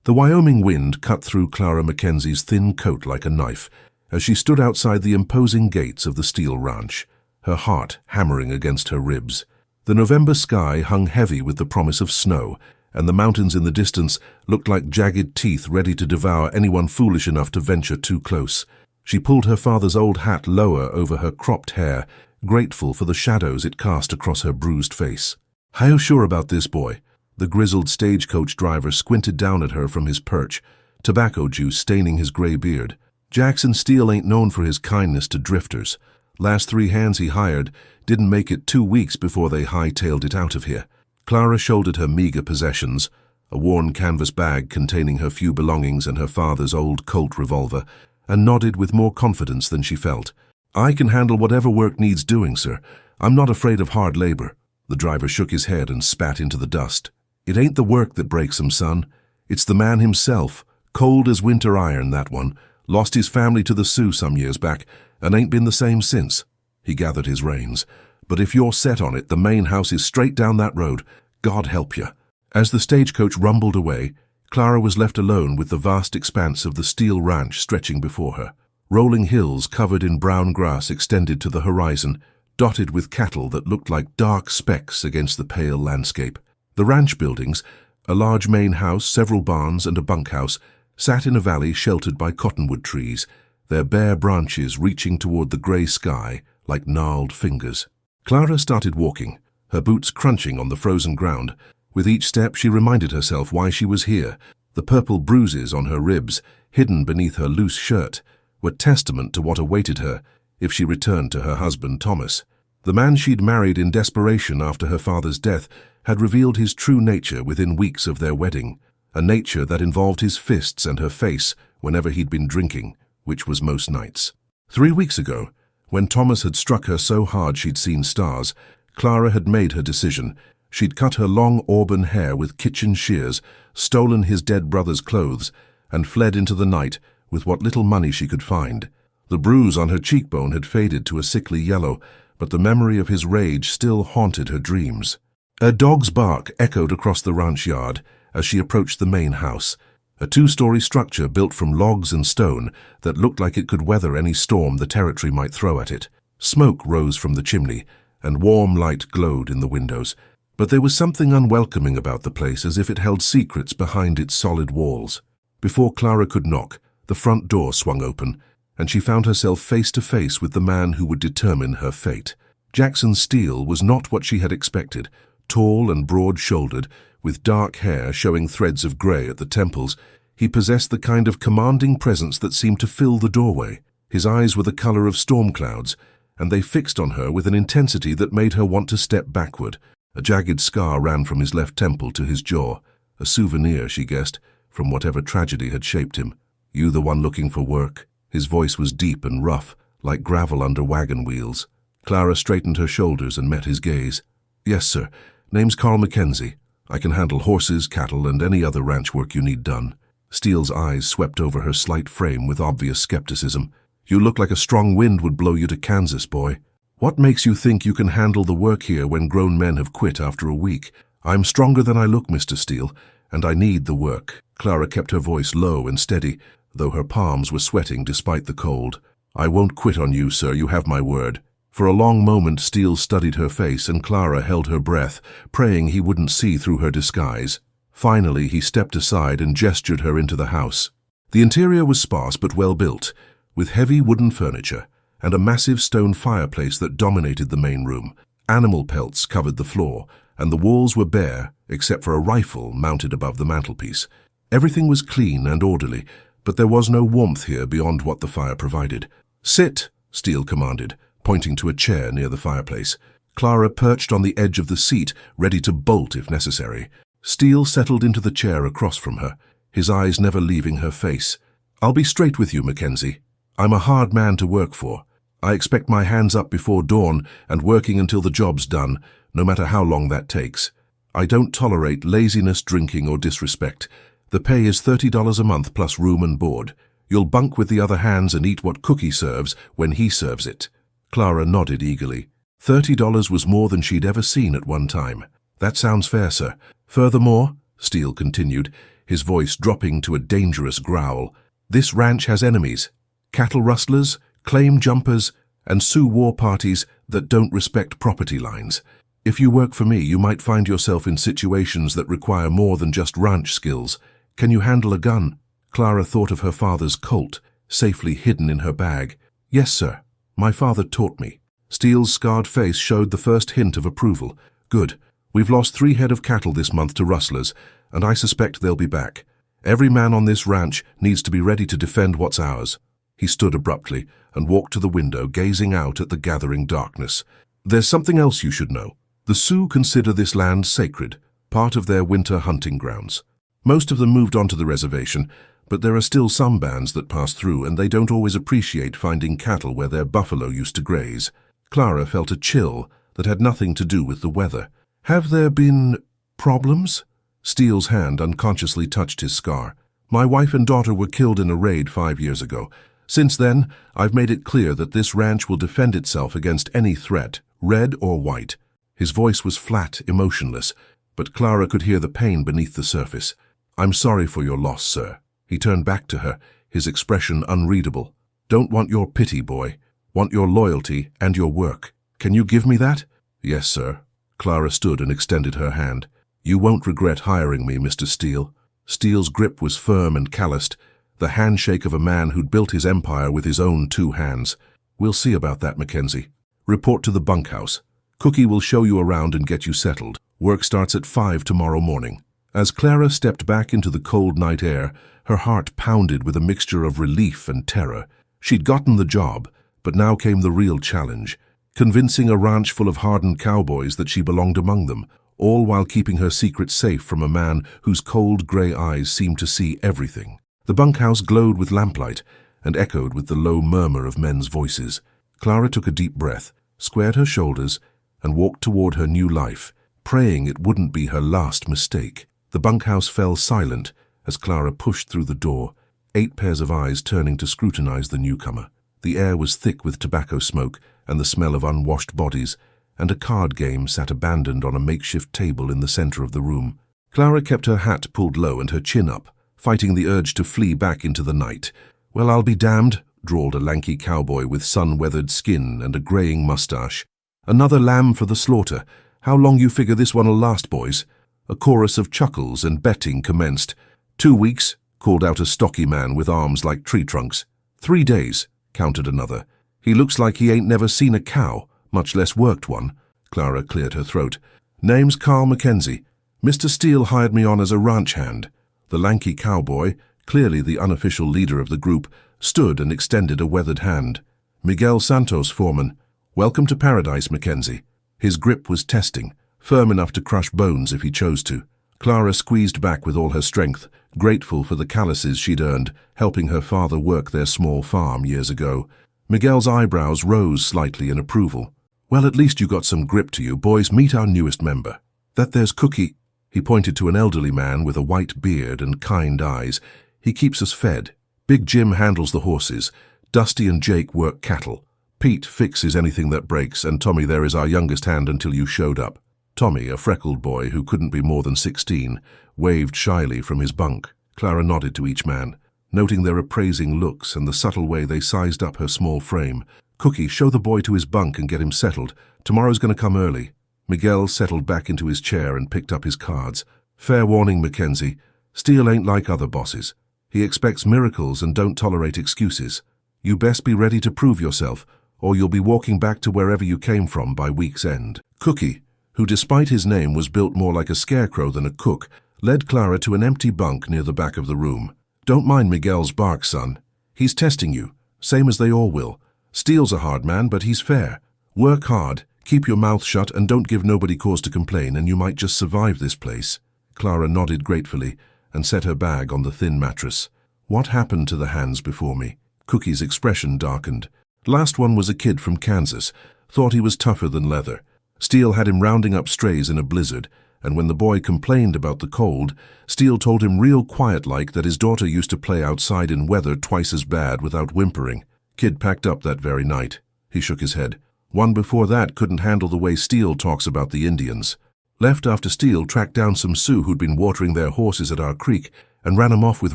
The Wyoming wind cut through Clara McKenzie's thin coat like a knife as she stood outside the imposing gates of the Steele ranch, her heart hammering against her ribs. The November sky hung heavy with the promise of snow, and the mountains in the distance looked like jagged teeth ready to devour anyone foolish enough to venture too close. She pulled her father's old hat lower over her cropped hair, grateful for the shadows it cast across her bruised face. "How you sure about this, boy?" The grizzled stagecoach driver squinted down at her from his perch, tobacco juice staining his gray beard. "Jackson Steele ain't known for his kindness to drifters. Last 3 hands he hired didn't make it 2 weeks before they hightailed it out of here." Clara shouldered her meager possessions, a worn canvas bag containing her few belongings and her father's old Colt revolver, and nodded with more confidence than she felt. "I can handle whatever work needs doing, sir. I'm not afraid of hard labor." The driver shook his head and spat into the dust. "It ain't the work that breaks him, son. It's the man himself. Cold as winter iron, that one. Lost his family to the Sioux some years back, and ain't been the same since." He gathered his reins. "But if you're set on it, the main house is straight down that road. God help you." As the stagecoach rumbled away, Clara was left alone with the vast expanse of the Steele ranch stretching before her. Rolling hills covered in brown grass extended to the horizon, dotted with cattle that looked like dark specks against the pale landscape. The ranch buildings, a large main house, several barns, and a bunkhouse, sat in a valley sheltered by cottonwood trees, their bare branches reaching toward the gray sky like gnarled fingers. Clara started walking, her boots crunching on the frozen ground. With each step she reminded herself why she was here. The purple bruises on her ribs, hidden beneath her loose shirt, were testament to what awaited her if she returned to her husband Thomas. The man she'd married in desperation after her father's death had revealed his true nature within weeks of their wedding, a nature that involved his fists and her face whenever he'd been drinking, which was most nights. 3 weeks ago, when Thomas had struck her so hard she'd seen stars, Clara had made her decision. She'd cut her long auburn hair with kitchen shears, stolen his dead brother's clothes, and fled into the night with what little money she could find. The bruise on her cheekbone had faded to a sickly yellow, but the memory of his rage still haunted her dreams. A dog's bark echoed across the ranch yard as she approached the main house, a 2-story structure built from logs and stone that looked like it could weather any storm the territory might throw at it. Smoke rose from the chimney, and warm light glowed in the windows, but there was something unwelcoming about the place, as if it held secrets behind its solid walls. Before Clara could knock, the front door swung open, and she found herself face to face with the man who would determine her fate. Jackson Steele was not what she had expected. Tall and broad-shouldered, with dark hair showing threads of gray at the temples, he possessed the kind of commanding presence that seemed to fill the doorway. His eyes were the color of storm clouds, and they fixed on her with an intensity that made her want to step backward. A jagged scar ran from his left temple to his jaw, a souvenir, she guessed, from whatever tragedy had shaped him. "You the one looking for work?" His voice was deep and rough, like gravel under wagon wheels. Clara straightened her shoulders and met his gaze. "Yes, sir. Name's Clara McKenzie. I can handle horses, cattle, and any other ranch work you need done." Steele's eyes swept over her slight frame with obvious skepticism. "You look like a strong wind would blow you to Kansas, boy. What makes you think you can handle the work here when grown men have quit after a week?" "I'm stronger than I look, Mr. Steele, and I need the work." Clara kept her voice low and steady, though her palms were sweating despite the cold. "I won't quit on you, sir, you have my word." For a long moment Steele studied her face, and Clara held her breath, praying he wouldn't see through her disguise. Finally, he stepped aside and gestured her into the house. The interior was sparse but well built, with heavy wooden furniture, and a massive stone fireplace that dominated the main room. Animal pelts covered the floor, and the walls were bare, except for a rifle mounted above the mantelpiece. Everything was clean and orderly, but there was no warmth here beyond what the fire provided. "Sit," Steele commanded, pointing to a chair near the fireplace. Clara perched on the edge of the seat, ready to bolt if necessary. Steele settled into the chair across from her, his eyes never leaving her face. "I'll be straight with you, Mackenzie. I'm a hard man to work for. I expect my hands up before dawn and working until the job's done, no matter how long that takes. I don't tolerate laziness, drinking, or disrespect. The pay is $30 a month plus room and board. You'll bunk with the other hands and eat what Cookie serves when he serves it." Clara nodded eagerly. $30 was more than she'd ever seen at one time. "That sounds fair, sir. Furthermore," Steele continued, his voice dropping to a dangerous growl. "This ranch has enemies. Cattle rustlers, claim jumpers, and Sioux war parties that don't respect property lines. If you work for me, you might find yourself in situations that require more than just ranch skills. Can you handle a gun?" Clara thought of her father's Colt, safely hidden in her bag. "Yes, sir. My father taught me." Steele's scarred face showed the first hint of approval. "Good. We've lost 3 head of cattle this month to rustlers, and I suspect they'll be back. Every man on this ranch needs to be ready to defend what's ours." He stood abruptly and walked to the window, gazing out at the gathering darkness. "There's something else you should know. The Sioux consider this land sacred, part of their winter hunting grounds. Most of them moved onto the reservation, but there are still some bands that pass through, and they don't always appreciate finding cattle where their buffalo used to graze." Clara felt a chill that had nothing to do with the weather. "Have there been problems?" Steele's hand unconsciously touched his scar. "My wife and daughter were killed in a raid 5 years ago. Since then, I've made it clear that this ranch will defend itself against any threat, red or white." His voice was flat, emotionless, but Clara could hear the pain beneath the surface. "I'm sorry for your loss, sir." He turned back to her, his expression unreadable. "Don't want your pity, boy. Want your loyalty and your work. Can you give me that?" "Yes, sir." Clara stood and extended her hand. "You won't regret hiring me, Mr. Steele." Steele's grip was firm and calloused, the handshake of a man who'd built his empire with his own 2 hands. "We'll see about that, Mackenzie. Report to the bunkhouse. Cookie will show you around and get you settled. Work starts at 5 tomorrow morning." As Clara stepped back into the cold night air, her heart pounded with a mixture of relief and terror. She'd gotten the job, but now came the real challenge, convincing a ranch full of hardened cowboys that she belonged among them, all while keeping her secret safe from a man whose cold gray eyes seemed to see everything. The bunkhouse glowed with lamplight and echoed with the low murmur of men's voices. Clara took a deep breath, squared her shoulders, and walked toward her new life, praying it wouldn't be her last mistake. The bunkhouse fell silent as Clara pushed through the door, 8 pairs of eyes turning to scrutinize the newcomer. The air was thick with tobacco smoke and the smell of unwashed bodies, and a card game sat abandoned on a makeshift table in the center of the room. Clara kept her hat pulled low and her chin up, fighting the urge to flee back into the night. "Well, I'll be damned," drawled a lanky cowboy with sun-weathered skin and a graying mustache. "Another lamb for the slaughter. How long you figure this one'll last, boys?" A chorus of chuckles and betting commenced. 2 weeks, called out a stocky man with arms like tree trunks. 3 days, countered another. "He looks like he ain't never seen a cow, much less worked one." Clara cleared her throat. "Name's Clara McKenzie. Mr. Steele hired me on as a ranch hand." The lanky cowboy, clearly the unofficial leader of the group, stood and extended a weathered hand. "Miguel Santos, foreman. Welcome to paradise, Mackenzie." His grip was testing, firm enough to crush bones if he chose to. Clara squeezed back with all her strength, grateful for the calluses she'd earned, helping her father work their small farm years ago. Miguel's eyebrows rose slightly in approval. "Well, at least you got some grip to you. Boys, meet our newest member. That there's Cookie." He pointed to an elderly man with a white beard and kind eyes. "He keeps us fed. Big Jim handles the horses. Dusty and Jake work cattle. Pete fixes anything that breaks, and Tommy there is our youngest hand until you showed up." Tommy, a freckled boy who couldn't be more than 16, waved shyly from his bunk. Clara nodded to each man, noting their appraising looks and the subtle way they sized up her small frame. "Cookie, show the boy to his bunk and get him settled. Tomorrow's going to come early." Miguel settled back into his chair and picked up his cards. "Fair warning, Mackenzie. Steele ain't like other bosses. He expects miracles and don't tolerate excuses. You best be ready to prove yourself, or you'll be walking back to wherever you came from by week's end." Cookie, who despite his name was built more like a scarecrow than a cook, led Clara to an empty bunk near the back of the room. "Don't mind Miguel's bark, son. He's testing you, same as they all will. Steele's a hard man, but he's fair. Work hard, keep your mouth shut, and don't give nobody cause to complain, and you might just survive this place." Clara nodded gratefully and set her bag on the thin mattress. "What happened to the hands before me?" Cookie's expression darkened. "Last one was a kid from Kansas. Thought he was tougher than leather. Steele had him rounding up strays in a blizzard, and when the boy complained about the cold, Steele told him real quiet-like that his daughter used to play outside in weather twice as bad without whimpering. Kid packed up that very night." He shook his head. "One before that couldn't handle the way Steele talks about the Indians. Left after Steele tracked down some Sioux who'd been watering their horses at our creek and ran 'em off with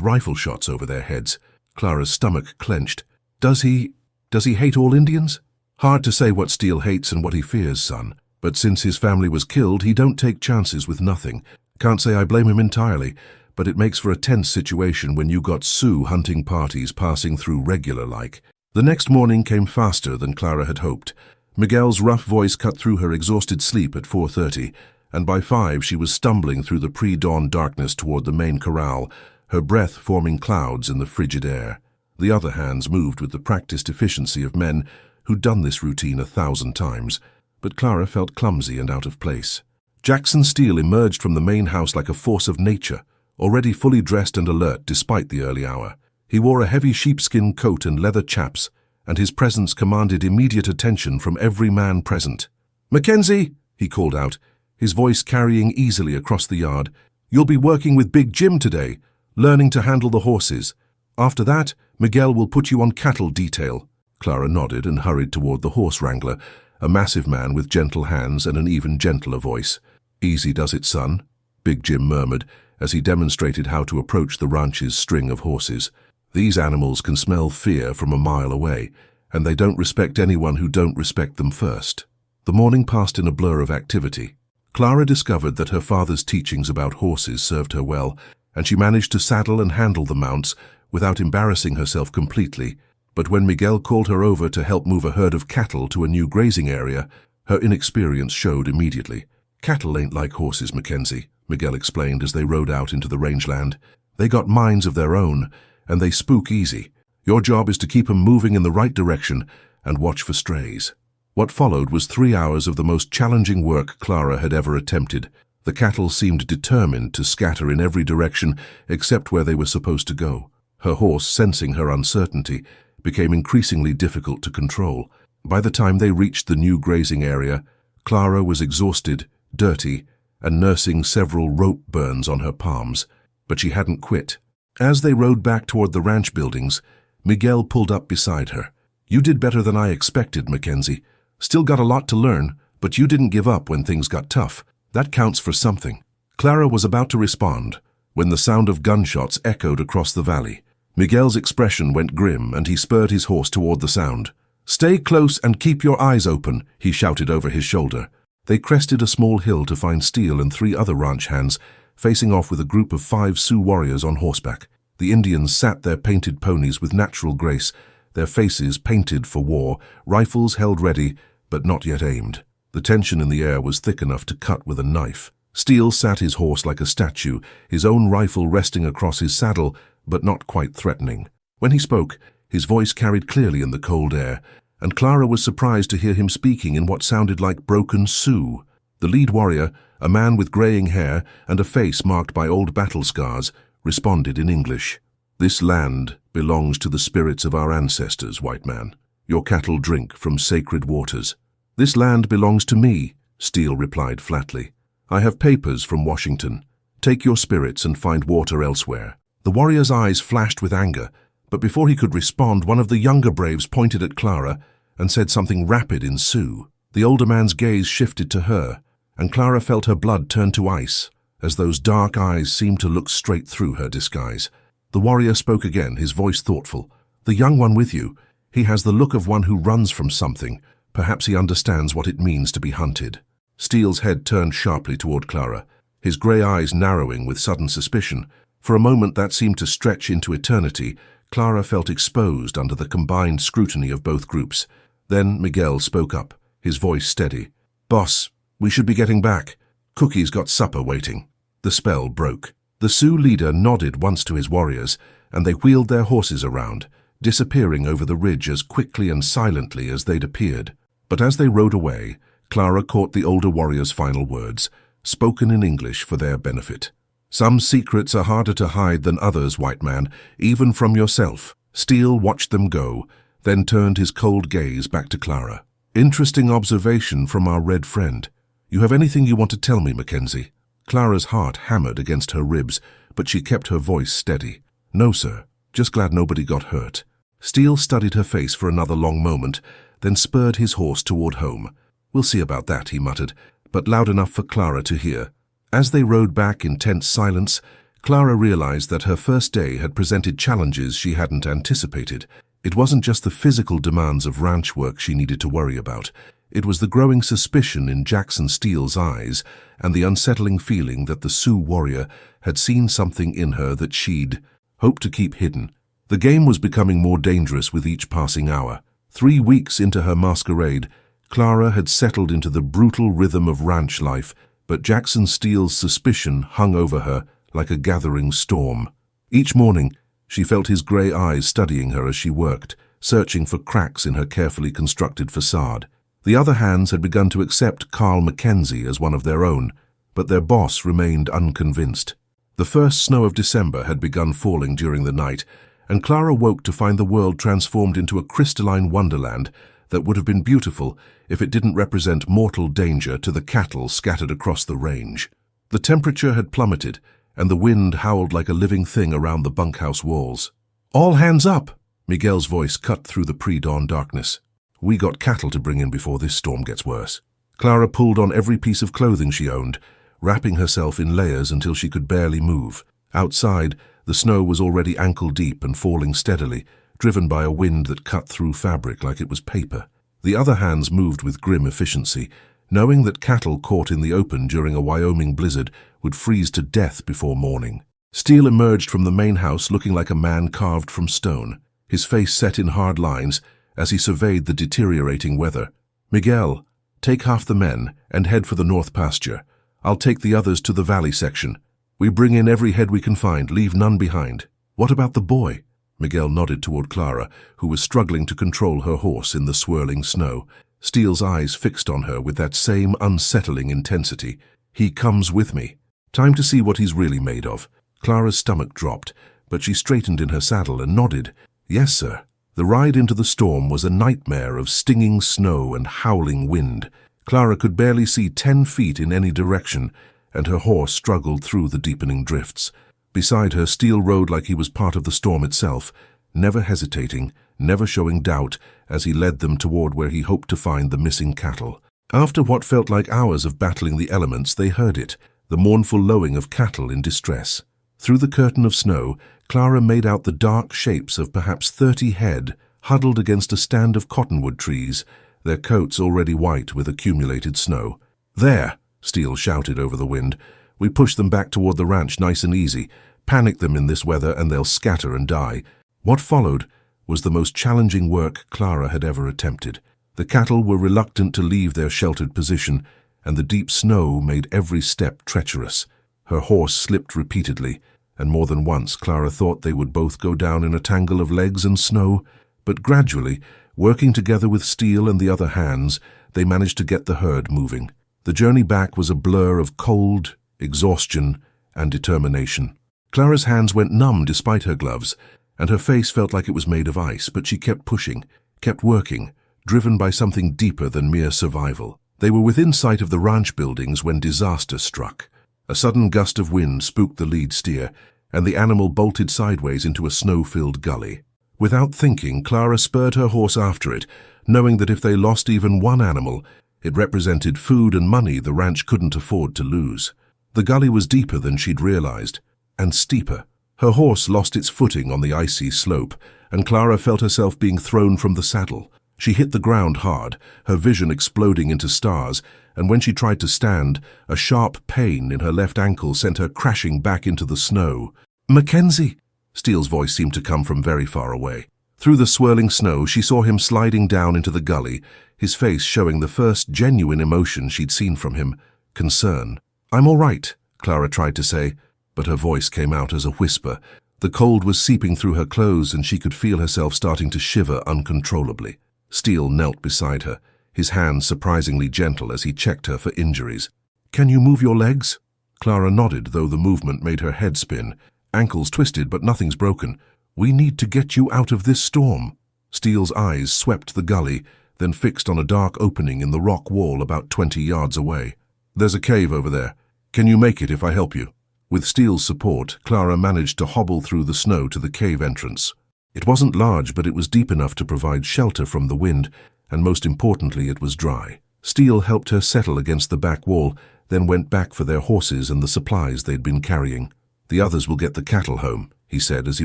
rifle shots over their heads. Clara's stomach clenched. Does he hate all Indians? Hard to say what Steele hates and what he fears, son. But since his family was killed, he don't take chances with nothing. Can't say I blame him entirely, but it makes for a tense situation when you got Sioux hunting parties passing through regular-like. The next morning came faster than Clara had hoped. Miguel's rough voice cut through her exhausted sleep at 4:30, and by 5 she was stumbling through the pre-dawn darkness toward the main corral, her breath forming clouds in the frigid air. The other hands moved with the practiced efficiency of men who'd done this routine 1,000 times, but Clara felt clumsy and out of place. Jackson Steele emerged from the main house like a force of nature, already fully dressed and alert despite the early hour. He wore a heavy sheepskin coat and leather chaps, and his presence commanded immediate attention from every man present. "Mackenzie," he called out, his voice carrying easily across the yard, "you'll be working with Big Jim today, learning to handle the horses. After that, Miguel will put you on cattle detail." Clara nodded and hurried toward the horse wrangler, a massive man with gentle hands and an even gentler voice. "Easy does it, son," Big Jim murmured as he demonstrated how to approach the ranch's string of horses. "These animals can smell fear from a mile away, and they don't respect anyone who don't respect them first." The morning passed in a blur of activity. Clara discovered that her father's teachings about horses served her well, and she managed to saddle and handle the mounts without embarrassing herself completely. But when Miguel called her over to help move a herd of cattle to a new grazing area, her inexperience showed immediately. "Cattle ain't like horses, Mackenzie," Miguel explained as they rode out into the rangeland. "They got minds of their own, and they spook easy. Your job is to keep 'em moving in the right direction and watch for strays." What followed was 3 hours of the most challenging work Clara had ever attempted. The cattle seemed determined to scatter in every direction except where they were supposed to go. Her horse, sensing her uncertainty, became increasingly difficult to control. By the time they reached the new grazing area, Clara was exhausted, dirty, and nursing several rope burns on her palms. But she hadn't quit. As they rode back toward the ranch buildings, Miguel pulled up beside her. "You did better than I expected, Mackenzie. Still got a lot to learn, but you didn't give up when things got tough. That counts for something." Clara was about to respond when the sound of gunshots echoed across the valley. Miguel's expression went grim, and he spurred his horse toward the sound. "Stay close and keep your eyes open," he shouted over his shoulder. They crested a small hill to find Steele and 3 other ranch hands facing off with a group of 5 Sioux warriors on horseback. The Indians sat their painted ponies with natural grace, their faces painted for war, rifles held ready, but not yet aimed. The tension in the air was thick enough to cut with a knife. Steele sat his horse like a statue, his own rifle resting across his saddle, but not quite threatening. When he spoke, his voice carried clearly in the cold air, and Clara was surprised to hear him speaking in what sounded like broken Sioux. The lead warrior, a man with graying hair and a face marked by old battle scars, responded in English. "This land belongs to the spirits of our ancestors, white man. Your cattle drink from sacred waters." "This land belongs to me," Steele replied flatly. "I have papers from Washington. Take your spirits and find water elsewhere." The warrior's eyes flashed with anger, but before he could respond, one of the younger braves pointed at Clara and said something rapid in Sioux. The older man's gaze shifted to her, and Clara felt her blood turn to ice, as those dark eyes seemed to look straight through her disguise. The warrior spoke again, his voice thoughtful. "The young one with you, he has the look of one who runs from something. Perhaps he understands what it means to be hunted." Steele's head turned sharply toward Clara, his gray eyes narrowing with sudden suspicion. For a moment that seemed to stretch into eternity. Clara felt exposed under the combined scrutiny of both groups. Then Miguel spoke up, his voice steady. "Boss, we should be getting back. Cookie's got supper waiting." The spell broke. The Sioux leader nodded once to his warriors, and they wheeled their horses around, disappearing over the ridge as quickly and silently as they'd appeared. But as they rode away, Clara caught the older warrior's final words, spoken in English for their benefit. "Some secrets are harder to hide than others, white man, even from yourself." Steele watched them go, then turned his cold gaze back to Clara. "Interesting observation from our red friend. You have anything you want to tell me, Mackenzie?" Clara's heart hammered against her ribs, but she kept her voice steady. "No, sir. Just glad nobody got hurt." Steele studied her face for another long moment, then spurred his horse toward home. "We'll see about that," he muttered, but loud enough for Clara to hear. As they rode back in tense silence, Clara realized that her first day had presented challenges she hadn't anticipated. It wasn't just the physical demands of ranch work she needed to worry about. It was the growing suspicion in Jackson Steele's eyes and the unsettling feeling that the Sioux warrior had seen something in her that she'd hoped to keep hidden. The game was becoming more dangerous with each passing hour. 3 weeks into her masquerade, Clara had settled into the brutal rhythm of ranch life, but Jackson Steele's suspicion hung over her like a gathering storm. Each morning, she felt his grey eyes studying her as she worked, searching for cracks in her carefully constructed facade. The other hands had begun to accept Clara McKenzie as one of their own, but their boss remained unconvinced. The first snow of December had begun falling during the night, and Clara woke to find the world transformed into a crystalline wonderland that would have been beautiful if it didn't represent mortal danger to the cattle scattered across the range. The temperature had plummeted, and the wind howled like a living thing around the bunkhouse walls. "All hands up!" Miguel's voice cut through the pre-dawn darkness. "We got cattle to bring in before this storm gets worse." Clara pulled on every piece of clothing she owned, wrapping herself in layers until she could barely move. Outside, the snow was already ankle-deep and falling steadily, driven by a wind that cut through fabric like it was paper. The other hands moved with grim efficiency, knowing that cattle caught in the open during a Wyoming blizzard would freeze to death before morning. Steele emerged from the main house looking like a man carved from stone, his face set in hard lines as he surveyed the deteriorating weather. "Miguel, take half the men and head for the north pasture. I'll take the others to the valley section. We bring in every head we can find, leave none behind." "What about the boy?" Miguel nodded toward Clara, who was struggling to control her horse in the swirling snow. Steele's eyes fixed on her with that same unsettling intensity. "He comes with me. Time to see what he's really made of." Clara's stomach dropped, but she straightened in her saddle and nodded. "Yes, sir." The ride into the storm was a nightmare of stinging snow and howling wind. Clara could barely see 10 feet in any direction, and her horse struggled through the deepening drifts. Beside her, Steele rode like he was part of the storm itself, never hesitating, never showing doubt as he led them toward where he hoped to find the missing cattle. After what felt like hours of battling the elements, they heard it, the mournful lowing of cattle in distress. Through the curtain of snow, Clara made out the dark shapes of perhaps 30 head, huddled against a stand of cottonwood trees, their coats already white with accumulated snow. "There!" Steele shouted over the wind. "We push them back toward the ranch nice and easy. Panic them in this weather and they'll scatter and die." What followed was the most challenging work Clara had ever attempted. The cattle were reluctant to leave their sheltered position, and the deep snow made every step treacherous. Her horse slipped repeatedly, and more than once Clara thought they would both go down in a tangle of legs and snow, but gradually, working together with Steele and the other hands, they managed to get the herd moving. The journey back was a blur of cold, exhaustion, and determination. Clara's hands went numb despite her gloves, and her face felt like it was made of ice, but she kept pushing, kept working, driven by something deeper than mere survival. They were within sight of the ranch buildings when disaster struck. A sudden gust of wind spooked the lead steer, and the animal bolted sideways into a snow-filled gully. Without thinking, Clara spurred her horse after it, knowing that if they lost even one animal, it represented food and money the ranch couldn't afford to lose. The gully was deeper than she'd realized, and steeper. Her horse lost its footing on the icy slope, and Clara felt herself being thrown from the saddle. She hit the ground hard, her vision exploding into stars, and when she tried to stand, a sharp pain in her left ankle sent her crashing back into the snow. "Mackenzie!" Steele's voice seemed to come from very far away. Through the swirling snow, she saw him sliding down into the gully, his face showing the first genuine emotion she'd seen from him, concern. "I'm all right," Clara tried to say, but her voice came out as a whisper. The cold was seeping through her clothes, and she could feel herself starting to shiver uncontrollably. Steele knelt beside her, his hands surprisingly gentle as he checked her for injuries. "Can you move your legs?" Clara nodded, though the movement made her head spin. "Ankles twisted, but nothing's broken. We need to get you out of this storm." Steele's eyes swept the gully, then fixed on a dark opening in the rock wall about 20 yards away. "There's a cave over there. Can you make it if I help you?" With Steele's support, Clara managed to hobble through the snow to the cave entrance. It wasn't large, but it was deep enough to provide shelter from the wind, and most importantly, it was dry. Steele helped her settle against the back wall, then went back for their horses and the supplies they'd been carrying. "The others will get the cattle home," he said as he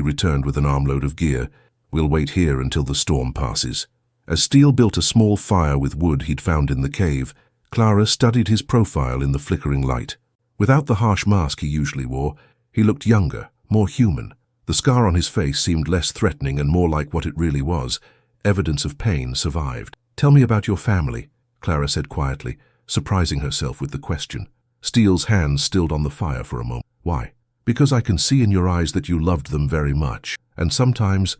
returned with an armload of gear. "We'll wait here until the storm passes." As Steele built a small fire with wood he'd found in the cave, Clara studied his profile in the flickering light. Without the harsh mask he usually wore, he looked younger, more human. The scar on his face seemed less threatening and more like what it really was. Evidence of pain survived. "Tell me about your family," Clara said quietly, surprising herself with the question. Steele's hands stilled on the fire for a moment. "Why?" "Because I can see in your eyes that you loved them very much. And sometimes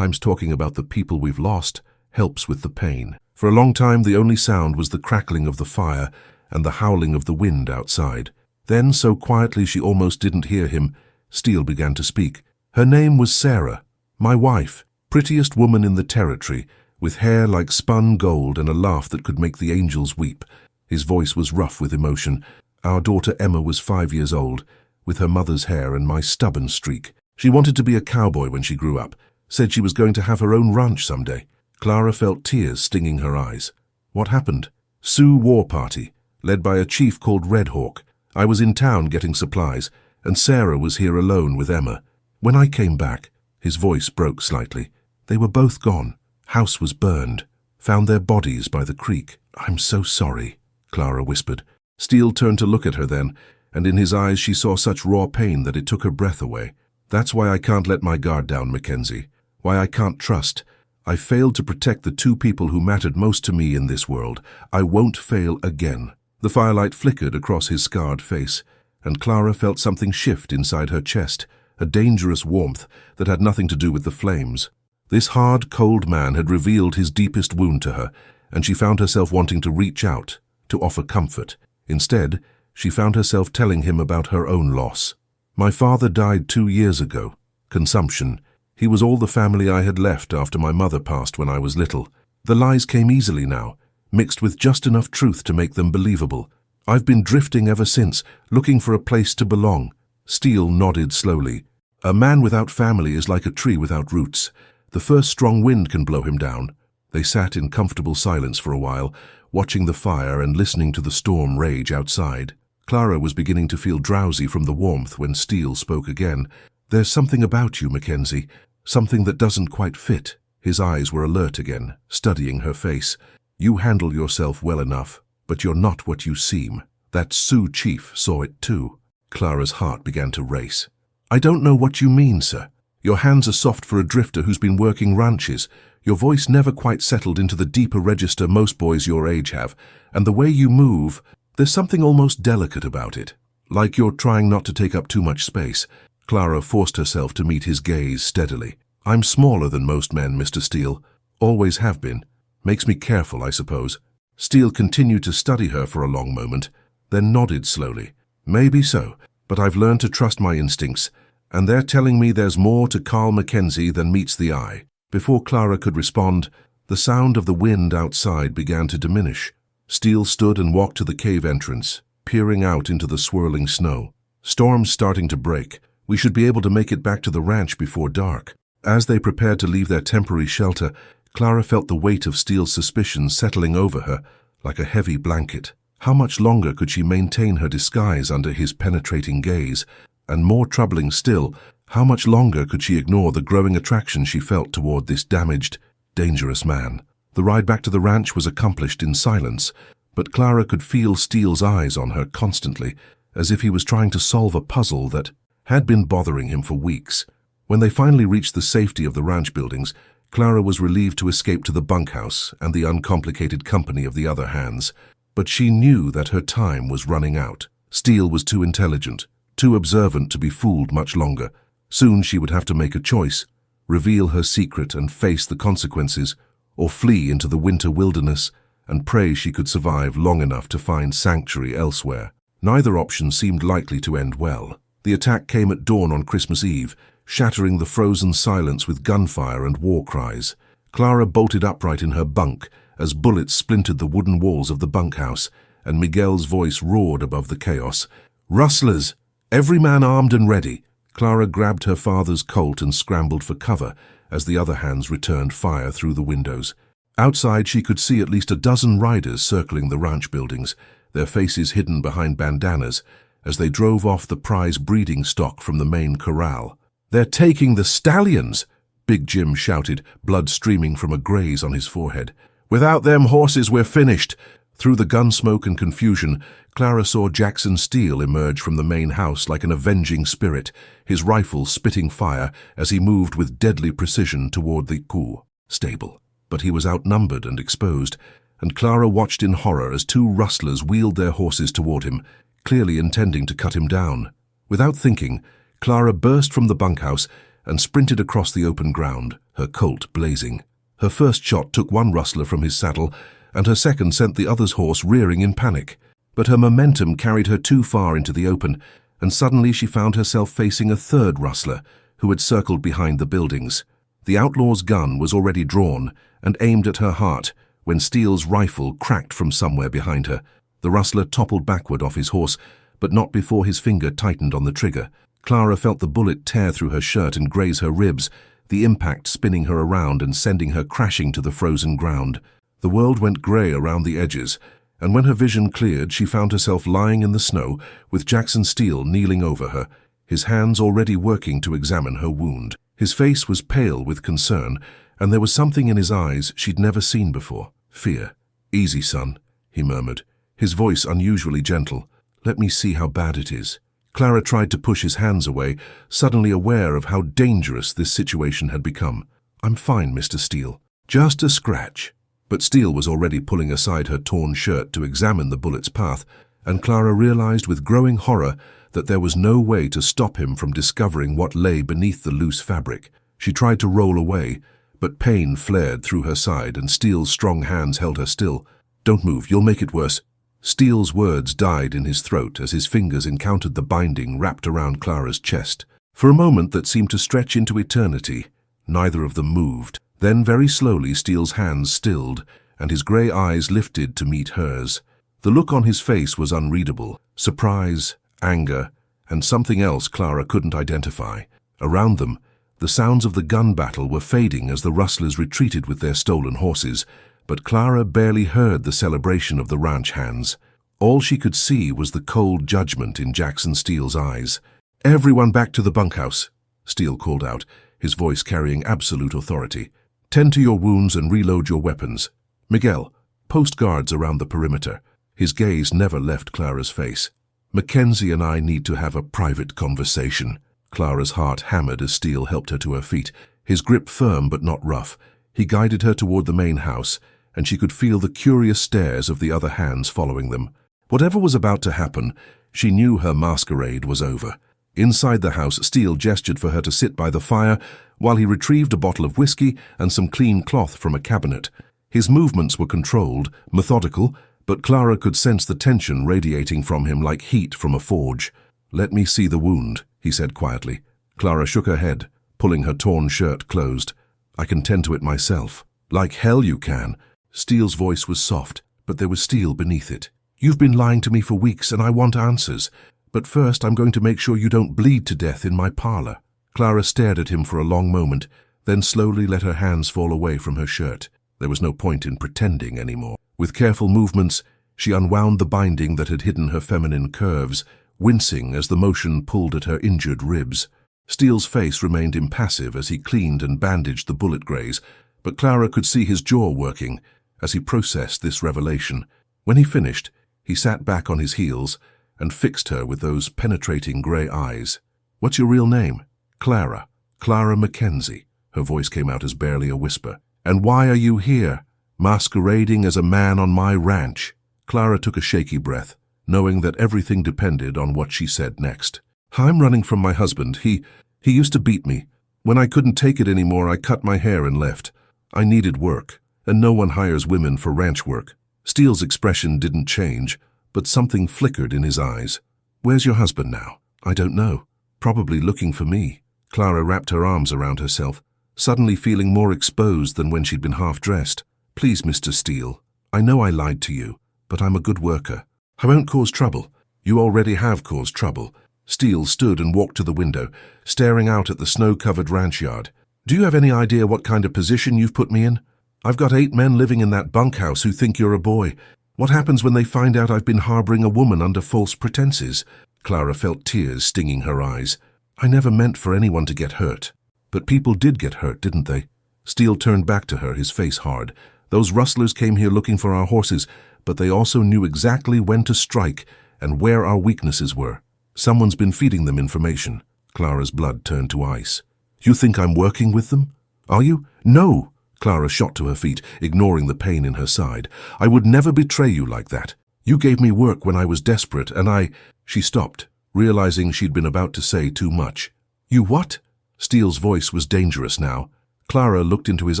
talking about the people we've lost helps with the pain." For a long time the only sound was the crackling of the fire and the howling of the wind outside. Then, so quietly she almost didn't hear him, Steele began to speak. "Her name was Sarah, my wife, prettiest woman in the territory, with hair like spun gold and a laugh that could make the angels weep." His voice was rough with emotion. "Our daughter Emma was 5 years old, with her mother's hair and my stubborn streak. She wanted to be a cowboy when she grew up, said she was going to have her own ranch someday." Clara felt tears stinging her eyes. "What happened?" "Sioux war party, led by a chief called Red Hawk. I was in town getting supplies, and Sarah was here alone with Emma. When I came back," his voice broke slightly, "they were both gone. House was burned. Found their bodies by the creek." "I'm so sorry," Clara whispered. Steele turned to look at her then, and in his eyes she saw such raw pain that it took her breath away. "That's why I can't let my guard down, Mackenzie. Why I can't trust. I failed to protect the two people who mattered most to me in this world. I won't fail again." The firelight flickered across his scarred face, and Clara felt something shift inside her chest, a dangerous warmth that had nothing to do with the flames. This hard, cold man had revealed his deepest wound to her, and she found herself wanting to reach out, to offer comfort. Instead, she found herself telling him about her own loss. "My father died 2 years ago. Consumption. He was all the family I had left after my mother passed when I was little. The lies came easily now, mixed with just enough truth to make them believable. I've been drifting ever since, looking for a place to belong." Steele nodded slowly. "A man without family is like a tree without roots. The first strong wind can blow him down." They sat in comfortable silence for a while, watching the fire and listening to the storm rage outside. Clara was beginning to feel drowsy from the warmth when Steele spoke again. "There's something about you, Mackenzie, something that doesn't quite fit." His eyes were alert again, studying her face. "You handle yourself well enough, but you're not what you seem. That Sioux chief saw it too." Clara's heart began to race. "I don't know what you mean, sir. Your hands are soft for a drifter who's been working ranches. Your voice never quite settled into the deeper register most boys your age have, and the way you move, there's something almost delicate about it. Like you're trying not to take up too much space." Clara forced herself to meet his gaze steadily. "I'm smaller than most men, Mr. Steele. Always have been. Makes me careful, I suppose." Steele continued to study her for a long moment, then nodded slowly. "Maybe so, but I've learned to trust my instincts, and they're telling me there's more to Carl Mackenzie than meets the eye." Before Clara could respond, the sound of the wind outside began to diminish. Steele stood and walked to the cave entrance, peering out into the swirling snow. "Storm's starting to break. We should be able to make it back to the ranch before dark." As they prepared to leave their temporary shelter, Clara felt the weight of Steele's suspicions settling over her like a heavy blanket. How much longer could she maintain her disguise under his penetrating gaze? And more troubling still, how much longer could she ignore the growing attraction she felt toward this damaged, dangerous man? The ride back to the ranch was accomplished in silence, but Clara could feel Steele's eyes on her constantly, as if he was trying to solve a puzzle that had been bothering him for weeks. When they finally reached the safety of the ranch buildings, Clara was relieved to escape to the bunkhouse and the uncomplicated company of the other hands. But she knew that her time was running out. Steele was too intelligent, too observant to be fooled much longer. Soon she would have to make a choice, reveal her secret and face the consequences, or flee into the winter wilderness and pray she could survive long enough to find sanctuary elsewhere. Neither option seemed likely to end well. The attack came at dawn on Christmas Eve, shattering the frozen silence with gunfire and war cries. Clara bolted upright in her bunk as bullets splintered the wooden walls of the bunkhouse, and Miguel's voice roared above the chaos. "Rustlers! Every man armed and ready!" Clara grabbed her father's Colt and scrambled for cover as the other hands returned fire through the windows. Outside she could see at least a dozen riders circling the ranch buildings, their faces hidden behind bandanas, as they drove off the prize breeding stock from the main corral. "They're taking the stallions!" Big Jim shouted, blood streaming from a graze on his forehead. "Without them horses, we're finished!" Through the gun smoke and confusion, Clara saw Jackson Steele emerge from the main house like an avenging spirit, his rifle spitting fire as he moved with deadly precision toward the Sioux stable. But he was outnumbered and exposed, and Clara watched in horror as two rustlers wheeled their horses toward him, clearly intending to cut him down. Without thinking, Clara burst from the bunkhouse and sprinted across the open ground, her Colt blazing. Her first shot took one rustler from his saddle, and her second sent the other's horse rearing in panic. But her momentum carried her too far into the open, and suddenly she found herself facing a third rustler, who had circled behind the buildings. The outlaw's gun was already drawn and aimed at her heart when Steele's rifle cracked from somewhere behind her. The rustler toppled backward off his horse, but not before his finger tightened on the trigger. Clara felt the bullet tear through her shirt and graze her ribs, the impact spinning her around and sending her crashing to the frozen ground. The world went grey around the edges, and when her vision cleared, she found herself lying in the snow with Jackson Steele kneeling over her, his hands already working to examine her wound. His face was pale with concern, and there was something in his eyes she'd never seen before. Fear. "Easy, son," he murmured, his voice unusually gentle. "Let me see how bad it is." Clara tried to push his hands away, suddenly aware of how dangerous this situation had become. "I'm fine, Mr. Steele. Just a scratch." But Steele was already pulling aside her torn shirt to examine the bullet's path, and Clara realized with growing horror that there was no way to stop him from discovering what lay beneath the loose fabric. She tried to roll away, but pain flared through her side and Steele's strong hands held her still. "Don't move, you'll make it worse." Steele's words died in his throat as his fingers encountered the binding wrapped around Clara's chest. For a moment that seemed to stretch into eternity, neither of them moved. Then very slowly Steele's hands stilled, and his grey eyes lifted to meet hers. The look on his face was unreadable: surprise, anger, and something else Clara couldn't identify. Around them, the sounds of the gun battle were fading as the rustlers retreated with their stolen horses, but Clara barely heard the celebration of the ranch hands. All she could see was the cold judgment in Jackson Steele's eyes. "Everyone back to the bunkhouse," Steele called out, his voice carrying absolute authority. "Tend to your wounds and reload your weapons. Miguel, post guards around the perimeter." His gaze never left Clara's face. "Mackenzie and I need to have a private conversation." Clara's heart hammered as Steele helped her to her feet, his grip firm but not rough. He guided her toward the main house, and she could feel the curious stares of the other hands following them. Whatever was about to happen, she knew her masquerade was over. Inside the house, Steele gestured for her to sit by the fire while he retrieved a bottle of whiskey and some clean cloth from a cabinet. His movements were controlled, methodical, but Clara could sense the tension radiating from him like heat from a forge. "Let me see the wound," he said quietly. Clara shook her head, pulling her torn shirt closed. "I can tend to it myself." "Like hell you can." Steele's voice was soft, but there was steel beneath it. "You've been lying to me for weeks, and I want answers. But first I'm going to make sure you don't bleed to death in my parlor." Clara stared at him for a long moment, then slowly let her hands fall away from her shirt. There was no point in pretending anymore. With careful movements, she unwound the binding that had hidden her feminine curves, wincing as the motion pulled at her injured ribs. Steele's face remained impassive as he cleaned and bandaged the bullet graze, but Clara could see his jaw working as he processed this revelation. When he finished, he sat back on his heels and fixed her with those penetrating grey eyes. "What's your real name?" "Clara. Clara McKenzie." Her voice came out as barely a whisper. "And why are you here, masquerading as a man on my ranch?" Clara took a shaky breath, knowing that everything depended on what she said next. "I'm running from my husband. He used to beat me. When I couldn't take it anymore, I cut my hair and left. I needed work, and no one hires women for ranch work." Steele's expression didn't change, but something flickered in his eyes. "Where's your husband now?" "I don't know. Probably looking for me." Clara wrapped her arms around herself, suddenly feeling more exposed than when she'd been half-dressed. "Please, Mr. Steele, I know I lied to you, but I'm a good worker. I won't cause trouble." "You already have caused trouble." Steele stood and walked to the window, staring out at the snow-covered ranch yard. "Do you have any idea what kind of position you've put me in? I've got 8 men living in that bunkhouse who think you're a boy. What happens when they find out I've been harboring a woman under false pretenses?" Clara felt tears stinging her eyes. I never meant for anyone to get hurt. But people did get hurt, didn't they? Steele turned back to her, his face hard. Those rustlers came here looking for our horses, but they also knew exactly when to strike and where our weaknesses were. Someone's been feeding them information. Clara's blood turned to ice. You think I'm working with them? Are you? No! Clara shot to her feet, ignoring the pain in her side. I would never betray you like that. You gave me work when I was desperate, and She stopped, realizing she'd been about to say too much. You what? Steele's voice was dangerous now. Clara looked into his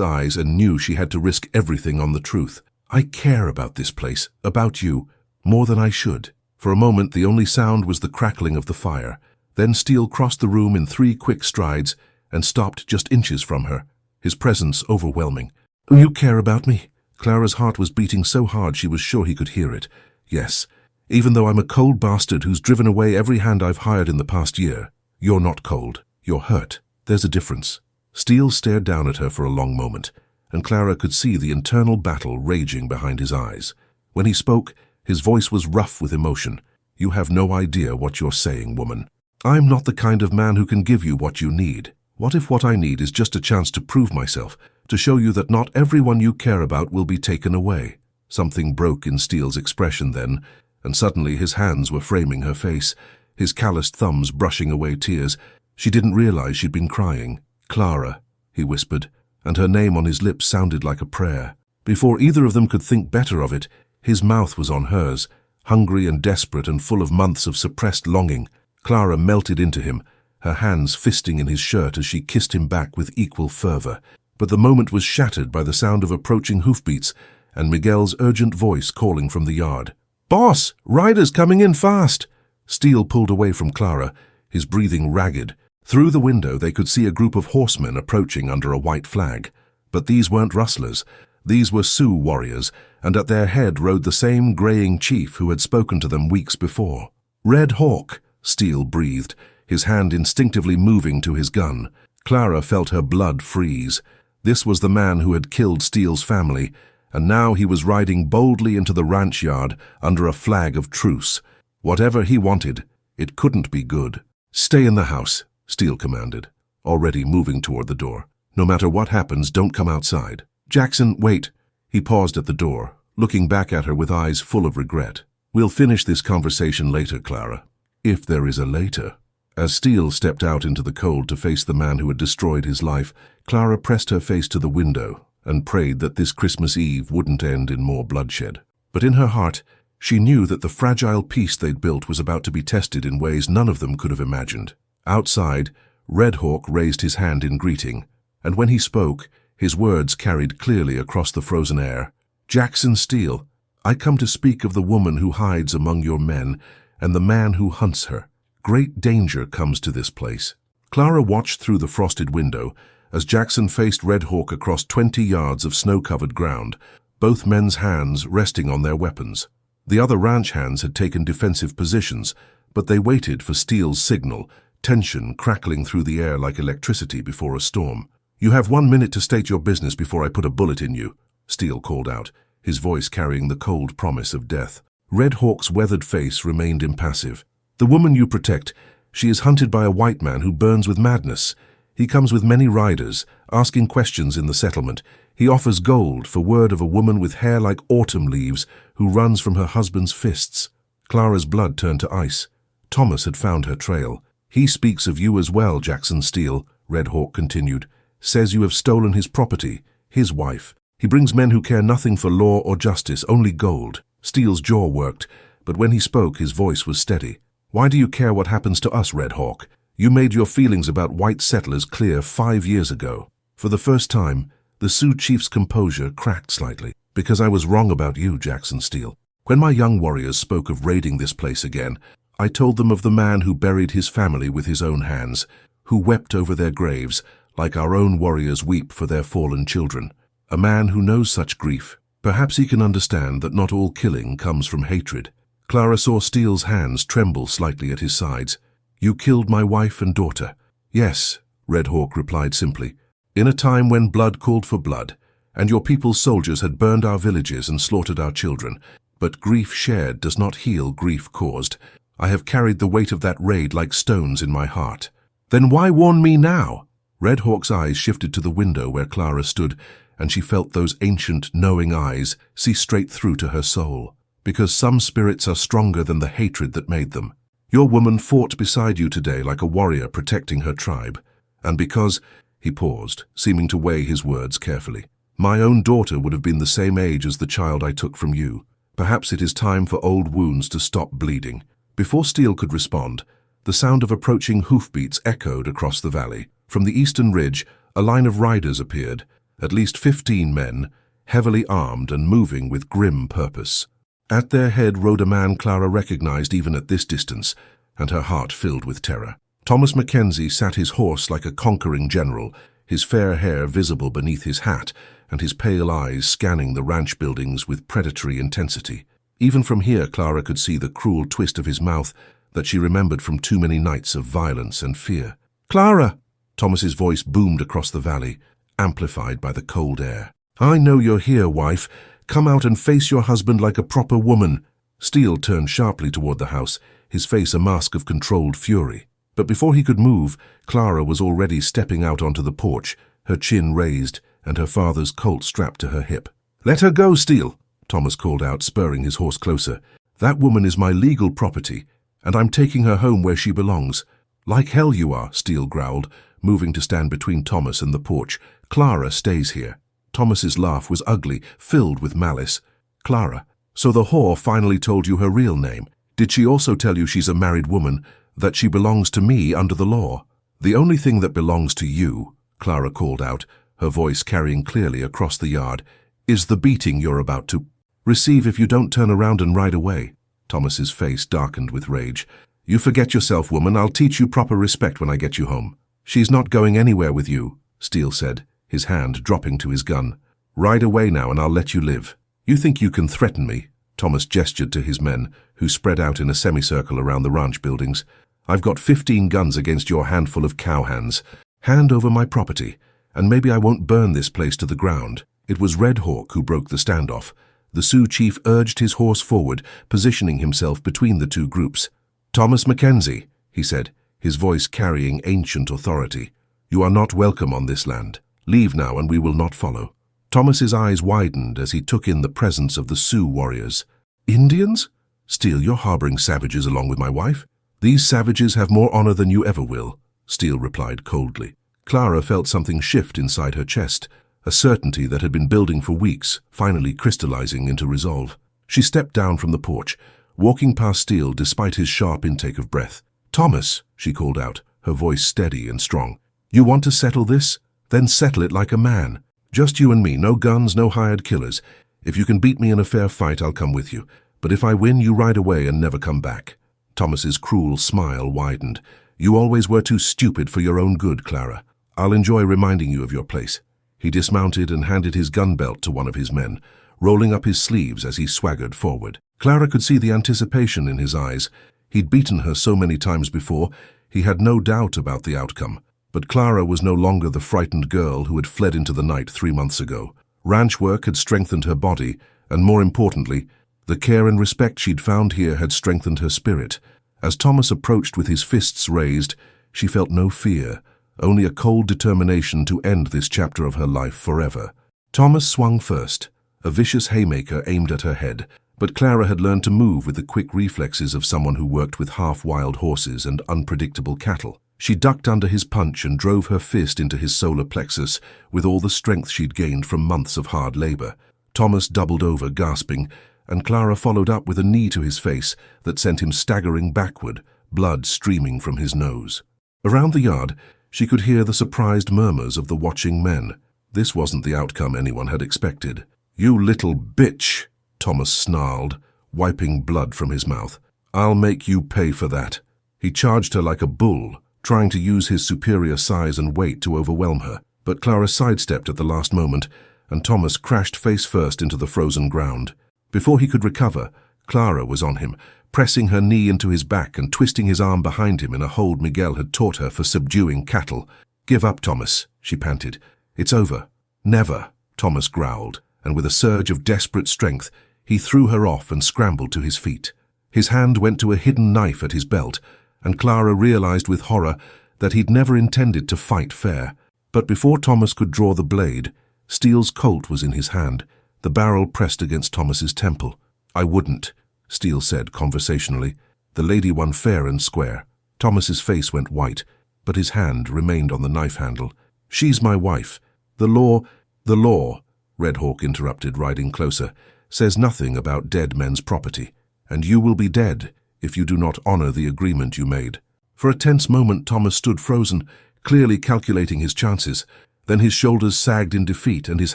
eyes and knew she had to risk everything on the truth. I care about this place, about you, more than I should. For a moment, the only sound was the crackling of the fire. Then Steele crossed the room in 3 quick strides and stopped just inches from her, his presence overwhelming. You care about me? Clara's heart was beating so hard she was sure he could hear it. Yes, even though I'm a cold bastard who's driven away every hand I've hired in the past year. You're not cold. You're hurt. There's a difference. Steele stared down at her for a long moment, and Clara could see the internal battle raging behind his eyes. When he spoke, his voice was rough with emotion. You have no idea what you're saying, woman. I'm not the kind of man who can give you what you need. What if what I need is just a chance to prove myself, to show you that not everyone you care about will be taken away? Something broke in Steele's expression then, and suddenly his hands were framing her face, his calloused thumbs brushing away tears. She didn't realize she'd been crying. Clara, he whispered, and her name on his lips sounded like a prayer. Before either of them could think better of it, his mouth was on hers, hungry and desperate and full of months of suppressed longing. Clara melted into him, her hands fisting in his shirt as she kissed him back with equal fervor. But the moment was shattered by the sound of approaching hoofbeats and Miguel's urgent voice calling from the yard. Boss, riders coming in fast! Steele pulled away from Clara, his breathing ragged. Through the window they could see a group of horsemen approaching under a white flag. But these weren't rustlers. These were Sioux warriors, and at their head rode the same graying chief who had spoken to them weeks before. Red Hawk, Steele breathed, his hand instinctively moving to his gun. Clara felt her blood freeze. This was the man who had killed Steele's family, and now he was riding boldly into the ranch yard under a flag of truce. Whatever he wanted, it couldn't be good. Stay in the house, Steele commanded, already moving toward the door. No matter what happens, don't come outside. Jackson, wait. He paused at the door, looking back at her with eyes full of regret. We'll finish this conversation later, Clara. If there is a later. As Steele stepped out into the cold to face the man who had destroyed his life, Clara pressed her face to the window and prayed that this Christmas Eve wouldn't end in more bloodshed. But in her heart, she knew that the fragile peace they'd built was about to be tested in ways none of them could have imagined. Outside, Red Hawk raised his hand in greeting, and when he spoke, his words carried clearly across the frozen air. Jackson Steele, I come to speak of the woman who hides among your men and the man who hunts her. Great danger comes to this place. Clara watched through the frosted window as Jackson faced Red Hawk across 20 yards of snow-covered ground, both men's hands resting on their weapons. The other ranch hands had taken defensive positions, but they waited for Steele's signal, tension crackling through the air like electricity before a storm. You have 1 minute to state your business before I put a bullet in you, Steele called out, his voice carrying the cold promise of death. Red Hawk's weathered face remained impassive. The woman you protect, she is hunted by a white man who burns with madness. He comes with many riders, asking questions in the settlement. He offers gold for word of a woman with hair like autumn leaves who runs from her husband's fists. Clara's blood turned to ice. Thomas had found her trail. He speaks of you as well, Jackson Steele, Red Hawk continued. Says you have stolen his property, his wife. He brings men who care nothing for law or justice, only gold. Steele's jaw worked, but when he spoke, his voice was steady. Why do you care what happens to us, Red Hawk? You made your feelings about white settlers clear 5 years ago. For the first time, the Sioux chief's composure cracked slightly. Because I was wrong about you, Jackson Steele. When my young warriors spoke of raiding this place again, I told them of the man who buried his family with his own hands, who wept over their graves, like our own warriors weep for their fallen children. A man who knows such grief. Perhaps he can understand that not all killing comes from hatred. Clara saw Steele's hands tremble slightly at his sides. You killed my wife and daughter. Yes, Red Hawk replied simply. In a time when blood called for blood, and your people's soldiers had burned our villages and slaughtered our children. But grief shared does not heal grief caused. I have carried the weight of that raid like stones in my heart. Then why warn me now? Red Hawk's eyes shifted to the window where Clara stood, and she felt those ancient, knowing eyes see straight through to her soul. Because some spirits are stronger than the hatred that made them. Your woman fought beside you today like a warrior protecting her tribe. And because, he paused, seeming to weigh his words carefully, my own daughter would have been the same age as the child I took from you. Perhaps it is time for old wounds to stop bleeding. Before Steele could respond, the sound of approaching hoofbeats echoed across the valley. From the eastern ridge, a line of riders appeared, at least 15 men, heavily armed and moving with grim purpose. At their head rode a man Clara recognized even at this distance, and her heart filled with terror. Thomas McKenzie sat his horse like a conquering general, his fair hair visible beneath his hat, and his pale eyes scanning the ranch buildings with predatory intensity. Even from here, Clara could see the cruel twist of his mouth that she remembered from too many nights of violence and fear. "Clara!" Thomas's voice boomed across the valley, amplified by the cold air. "I know you're here, wife. Come out and face your husband like a proper woman." Steele turned sharply toward the house, his face a mask of controlled fury. But before he could move, Clara was already stepping out onto the porch, her chin raised and her father's Colt strapped to her hip. "Let her go, Steele," Thomas called out, spurring his horse closer. "That woman is my legal property, and I'm taking her home where she belongs." "Like hell you are," Steele growled, moving to stand between Thomas and the porch. "Clara stays here." Thomas's laugh was ugly, filled with malice. "Clara, so the whore finally told you her real name. Did she also tell you she's a married woman, that she belongs to me under the law?" "The only thing that belongs to you," Clara called out, her voice carrying clearly across the yard, "is the beating you're about to receive if you don't turn around and ride away." Thomas's face darkened with rage. "You forget yourself, woman. I'll teach you proper respect when I get you home." "She's not going anywhere with you," Steele said, his hand dropping to his gun. "Ride away now and I'll let you live." "You think you can threaten me?" Thomas gestured to his men, who spread out in a semicircle around the ranch buildings. "I've got 15 guns against your handful of cowhands. Hand over my property, and maybe I won't burn this place to the ground." It was Red Hawk who broke the standoff. The Sioux chief urged his horse forward, positioning himself between the two groups. "Thomas McKenzie," he said, his voice carrying ancient authority, "you are not welcome on this land. Leave now and we will not follow." Thomas's eyes widened as he took in the presence of the Sioux warriors. "Indians? Steele, you're harboring savages along with my wife?" "These savages have more honor than you ever will," Steele replied coldly. Clara felt something shift inside her chest, a certainty that had been building for weeks, finally crystallizing into resolve. She stepped down from the porch, walking past Steele despite his sharp intake of breath. "Thomas," she called out, her voice steady and strong. "You want to settle this? Then settle it like a man. Just you and me, no guns, no hired killers. If you can beat me in a fair fight, I'll come with you. But if I win, you ride away and never come back." Thomas's cruel smile widened. "You always were too stupid for your own good, Clara. I'll enjoy reminding you of your place." He dismounted and handed his gun belt to one of his men, rolling up his sleeves as he swaggered forward. Clara could see the anticipation in his eyes. He'd beaten her so many times before, he had no doubt about the outcome. But Clara was no longer the frightened girl who had fled into the night 3 months ago. Ranch work had strengthened her body, and more importantly, the care and respect she'd found here had strengthened her spirit. As Thomas approached with his fists raised, she felt no fear, only a cold determination to end this chapter of her life forever. Thomas swung first, a vicious haymaker aimed at her head, but Clara had learned to move with the quick reflexes of someone who worked with half-wild horses and unpredictable cattle. She ducked under his punch and drove her fist into his solar plexus with all the strength she'd gained from months of hard labor. Thomas doubled over, gasping, and Clara followed up with a knee to his face that sent him staggering backward, blood streaming from his nose. Around the yard, she could hear the surprised murmurs of the watching men. This wasn't the outcome anyone had expected. "You little bitch," Thomas snarled, wiping blood from his mouth. "I'll make you pay for that." He charged her like a bull, trying to use his superior size and weight to overwhelm her. But Clara sidestepped at the last moment, and Thomas crashed face first into the frozen ground. Before he could recover, Clara was on him, pressing her knee into his back and twisting his arm behind him in a hold Miguel had taught her for subduing cattle. "Give up, Thomas," she panted. "It's over." "Never," Thomas growled, and with a surge of desperate strength, he threw her off and scrambled to his feet. His hand went to a hidden knife at his belt, and Clara realized with horror that he'd never intended to fight fair. But before Thomas could draw the blade, Steele's Colt was in his hand, the barrel pressed against Thomas's temple. "I wouldn't," Steele said conversationally. "The lady won fair and square." Thomas's face went white, but his hand remained on the knife handle. "She's my wife. The law, Red Hawk interrupted, riding closer, says nothing about dead men's property, and you will be dead if you do not honor the agreement you made." For a tense moment Thomas stood frozen, clearly calculating his chances. Then his shoulders sagged in defeat and his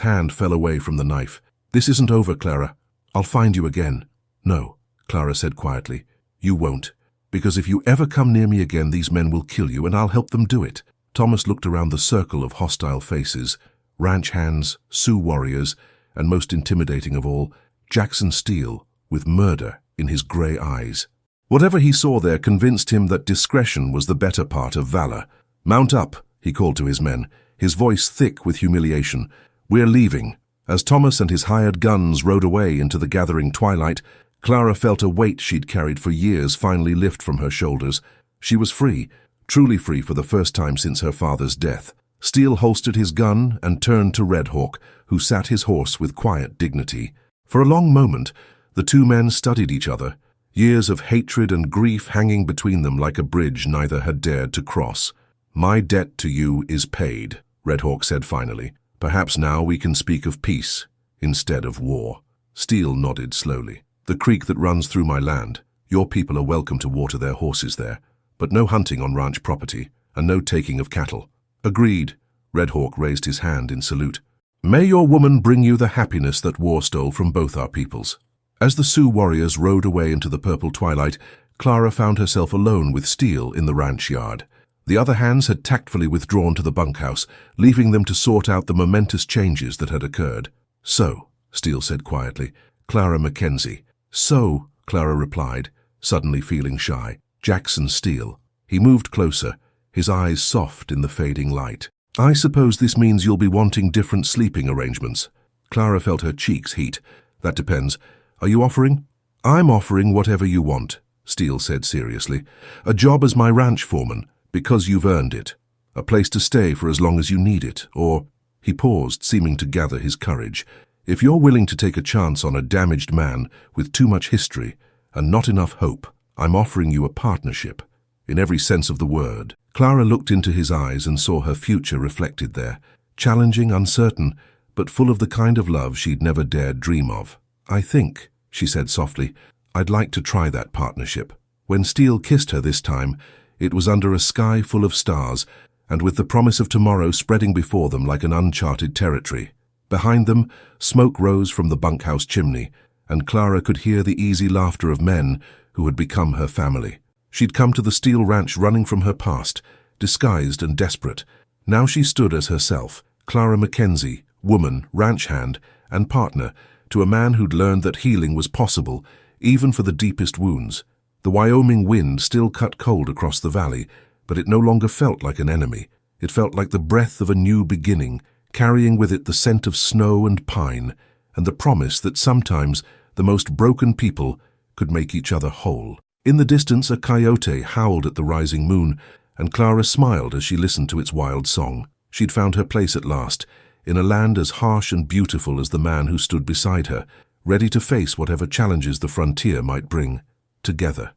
hand fell away from the knife. "This isn't over, Clara. I'll find you again." "No," Clara said quietly. "You won't. Because if you ever come near me again, these men will kill you, and I'll help them do it." Thomas looked around the circle of hostile faces, ranch hands, Sioux warriors, and most intimidating of all, Jackson Steele, with murder in his gray eyes. Whatever he saw there convinced him that discretion was the better part of valor. "Mount up," he called to his men, his voice thick with humiliation. "We're leaving." As Thomas and his hired guns rode away into the gathering twilight, Clara felt a weight she'd carried for years finally lift from her shoulders. She was free, truly free for the first time since her father's death. Steele holstered his gun and turned to Red Hawk, who sat his horse with quiet dignity. For a long moment, the two men studied each other, years of hatred and grief hanging between them like a bridge neither had dared to cross. "My debt to you is paid," Red Hawk said finally. "Perhaps now we can speak of peace instead of war." Steele nodded slowly. "The creek that runs through my land. Your people are welcome to water their horses there, but no hunting on ranch property and no taking of cattle." "Agreed." Red Hawk raised his hand in salute. "May your woman bring you the happiness that war stole from both our peoples." As the Sioux warriors rode away into the purple twilight, Clara found herself alone with Steele in the ranch yard. The other hands had tactfully withdrawn to the bunkhouse, leaving them to sort out the momentous changes that had occurred. "So," Steele said quietly, "Clara McKenzie." "So," Clara replied, suddenly feeling shy. "Jackson Steele." He moved closer, his eyes soft in the fading light. "I suppose this means you'll be wanting different sleeping arrangements." Clara felt her cheeks heat. "That depends. Are you offering?" "I'm offering whatever you want," Steele said seriously. "A job as my ranch foreman, because you've earned it. A place to stay for as long as you need it, or—" He paused, seeming to gather his courage. "If you're willing to take a chance on a damaged man with too much history and not enough hope, I'm offering you a partnership, in every sense of the word." Clara looked into his eyes and saw her future reflected there, challenging, uncertain, but full of the kind of love she'd never dared dream of. "I think," she said softly, "I'd like to try that partnership." When Steele kissed her this time, it was under a sky full of stars, and with the promise of tomorrow spreading before them like an uncharted territory. Behind them, smoke rose from the bunkhouse chimney, and Clara could hear the easy laughter of men who had become her family. She'd come to the Steele ranch running from her past, disguised and desperate. Now she stood as herself, Clara McKenzie, woman, ranch hand, and partner, to a man who'd learned that healing was possible, even for the deepest wounds. The Wyoming wind still cut cold across the valley, but it no longer felt like an enemy. It felt like the breath of a new beginning, carrying with it the scent of snow and pine, and the promise that sometimes the most broken people could make each other whole. In the distance, a coyote howled at the rising moon, and Clara smiled as she listened to its wild song. She'd found her place at last, in a land as harsh and beautiful as the man who stood beside her, ready to face whatever challenges the frontier might bring, together.